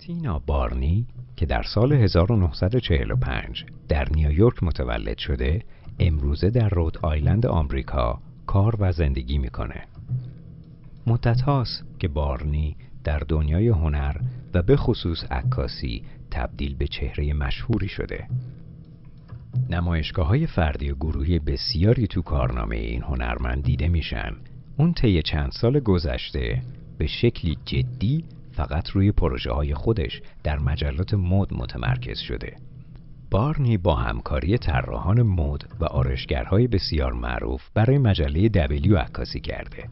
تینا بارنی که در سال 1945 در نیویورک متولد شده، امروزه در رود آیلند آمریکا کار و زندگی میکنه. مدت هاست که بارنی در دنیای هنر و به خصوص عکاسی تبدیل به چهره مشهوری شده. نمایشگاه‌های فردی و گروهی بسیاری تو کارنامه این هنرمند دیده میشن. اون طی چند سال گذشته به شکلی جدی فقط روی پروژه‌های خودش در مجلات مد متمرکز شده. بارنی با همکاری طراحان مد و آرایشگرهای بسیار معروف برای مجله دبلیو عکاسی کرده.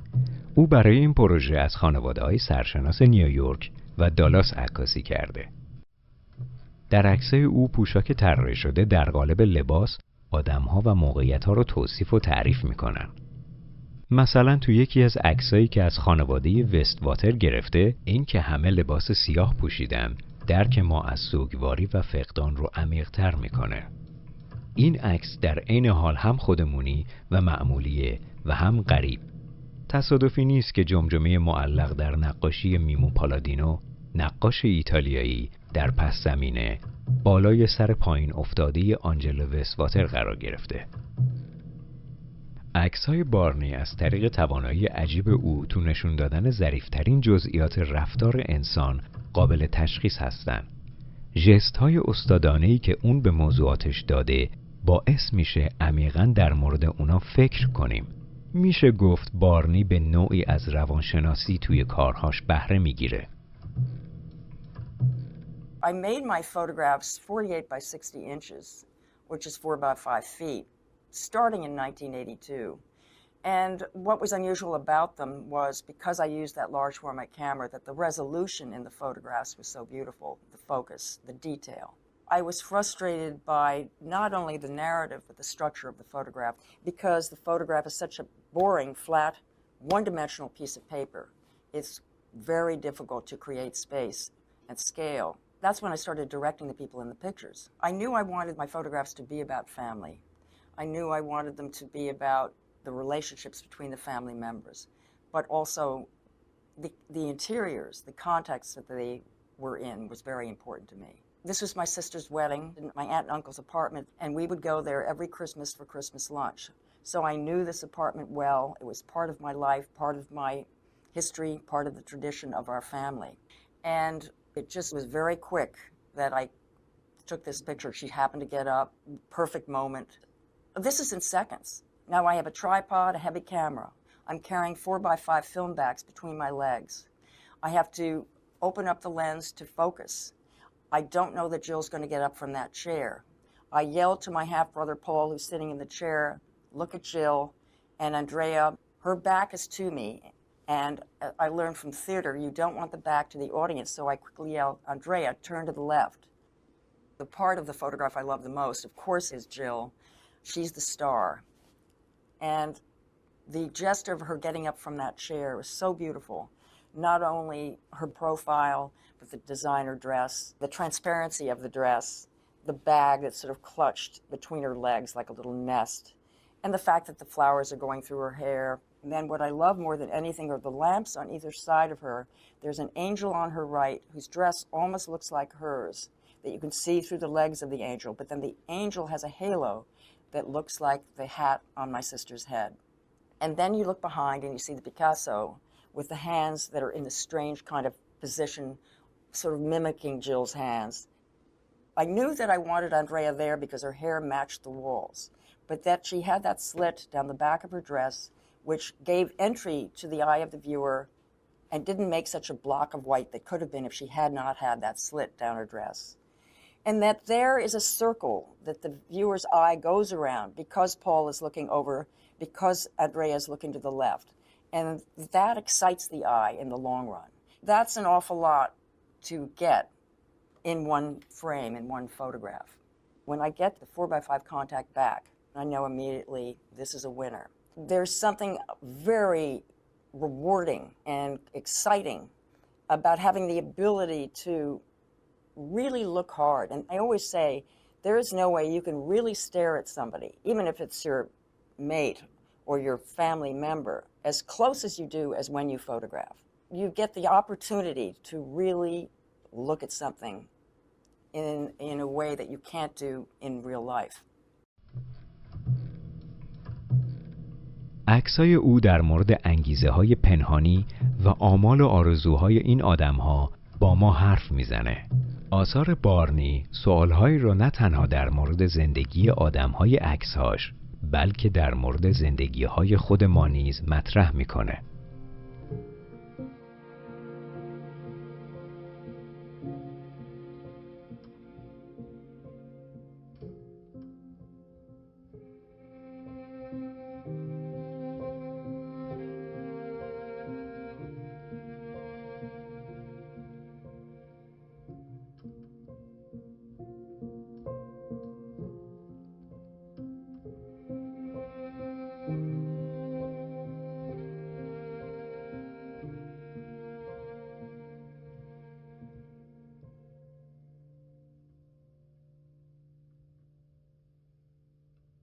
او برای این پروژه از خانواده‌های سرشناس نیویورک و دالاس عکاسی کرده. در عکس‌های او پوشاک طراحی شده در قالب لباس، آدم‌ها و موقعیت‌ها رو توصیف و تعریف می‌کنن. مثلا تو یکی از عکسایی که از خانواده وست واتر گرفته، این که همه لباس سیاه پوشیدن، درک ما از سوگواری و فقدان رو عمیق‌تر می‌کنه. این عکس در عین حال هم خودمونی و معمولیه و هم غریب. تصادفی نیست که جمجمه معلق در نقاشی میمو پالادینو، نقاش ایتالیایی، در پس زمینه بالای سر پایین افتاده آنجلو وستواتر قرار گرفته. عکس‌های بارنی از طریق توانایی عجیب او تو نشون دادن ظریف‌ترین جزئیات رفتار انسان قابل تشخیص هستند. ژست‌های استادانه‌ای که اون به موضوعاتش داده باعث میشه عمیقاً در مورد اونا فکر کنیم. میشه گفت بارنی به نوعی از روانشناسی توی کارهاش بهره میگیره. I made my photographs 48 by 60 inches, which is 4 by 5 feet, starting in 1982. And what was unusual about them was because I used that large format camera that the resolution in the photographs was so beautiful, the focus, the detail. I was frustrated by not only the narrative but the structure of the photograph because the photograph is such a boring, flat, one-dimensional piece of paper. It's very difficult to create space and scale. That's when I started directing the people in the pictures. I knew I wanted my photographs to be about family. I knew I wanted them to be about the relationships between the family members, but also the interiors, the context that they were in was very important to me. This was my sister's wedding in my aunt and uncle's apartment, and we would go there every Christmas for Christmas lunch. So I knew this apartment well. It was part of my life, part of my history, part of the tradition of our family. And it just was very quick that I took this picture. She happened to get up, perfect moment. This is in seconds. Now I have a tripod, a heavy camera. I'm carrying 4 by 5 film backs between my legs. I have to open up the lens to focus. I don't know that Jill's going to get up from that chair. I yelled to my half-brother Paul, who's sitting in the chair, look at Jill, and Andrea, her back is to me. And I learned from theater, you don't want the back to the audience, so I quickly yelled, Andrea, turn to the left. The part of the photograph I love the most, of course, is Jill. She's the star. And the gesture of her getting up from that chair was so beautiful. Not only her profile, but the designer dress, the transparency of the dress, the bag that's sort of clutched between her legs like a little nest, and the fact that the flowers are going through her hair. And then what I love more than anything are the lamps on either side of her. There's an angel on her right whose dress almost looks like hers, that you can see through the legs of the angel, but then the angel has a halo that looks like the hat on my sister's head. And then you look behind and you see the Picasso with the hands that are in this strange kind of position, sort of mimicking Jill's hands. I knew that I wanted Andrea there because her hair matched the walls, but that she had that slit down the back of her dress which gave entry to the eye of the viewer and didn't make such a block of white that could have been if she had not had that slit down her dress. And that there is a circle that the viewer's eye goes around because Paul is looking over, because Andrea is looking to the left. And that excites the eye in the long run. That's an awful lot to get in one frame, in one photograph. When I get the 4 by 5 contact back, I know immediately this is a winner. There's something very rewarding and exciting about having the ability to really look hard. And I always say, there is no way you can really stare at somebody, even if it's your mate or your family member, as close as you do as when you photograph. You get the opportunity to really look at something in a way that you can't do in real life. عکسای او در مورد انگیزه‌های پنهانی و آمال و آرزوهای این آدم‌ها با ما حرف میزنه. آثار بارنی سوالهایی رو نه تنها در مورد زندگی آدم‌های عکس‌هاش، بلکه در مورد زندگی‌های خود ما نیز مطرح میکنه.